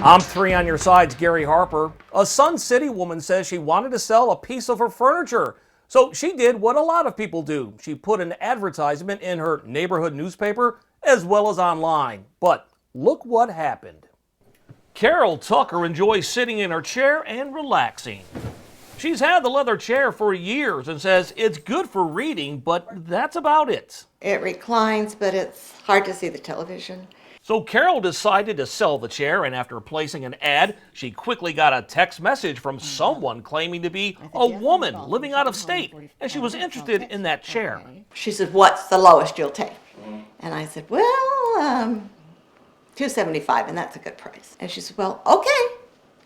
I'm three on your side's Gary Harper. A Sun City woman says she wanted to sell a piece of her furniture. So she did what a lot of people do. She put an advertisement in her neighborhood newspaper as well as online. But look what happened. Carol Tucker enjoys sitting in her chair and relaxing. She's had the leather chair for years and says it's good for reading, but that's about it. It reclines, but it's hard to see the television. So Carol decided to sell the chair, and after placing an ad, she quickly got a text message from someone claiming to be a woman living out of state, and she was interested in that chair. She said, "What's the lowest you'll take?" And I said, "Well, $275, and that's a good price." And she said, "Well, okay,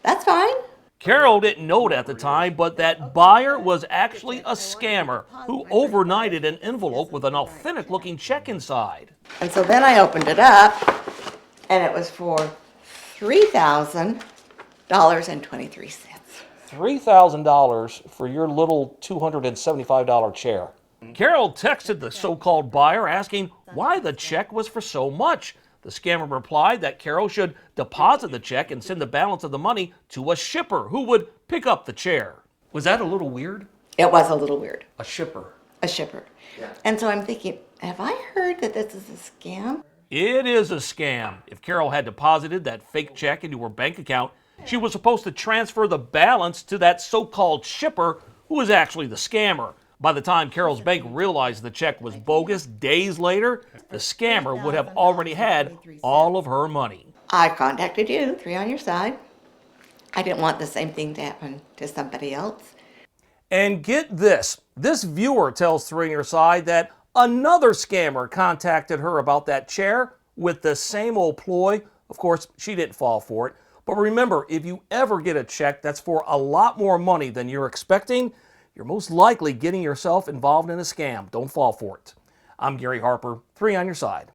that's fine." Carol didn't know it at the time, but that buyer was actually a scammer who overnighted an envelope with an authentic-looking check inside. And so then I opened it up, and it was for $3,000.23. $3,000 for your little $275 chair. Carol texted the so-called buyer asking why the check was for so much. The scammer replied that Carol should deposit the check and send the balance of the money to a shipper who would pick up the chair. Was that a little weird? It was a little weird. A shipper. A shipper. Yeah. And so I'm thinking, have I heard that this is a scam? It is a scam. If Carol had deposited that fake check into her bank account, she was supposed to transfer the balance to that so-called shipper who was actually the scammer. By the time Carol's bank realized the check was bogus days later, the scammer would have already had all of her money. I contacted you, three on your side. I didn't want the same thing to happen to somebody else. And get this viewer tells three on your side that another scammer contacted her about that chair with the same old ploy. Of course, she didn't fall for it. But remember, if you ever get a check that's for a lot more money than you're expecting, you're most likely getting yourself involved in a scam. Don't fall for it. I'm Gary Harper, three on your side.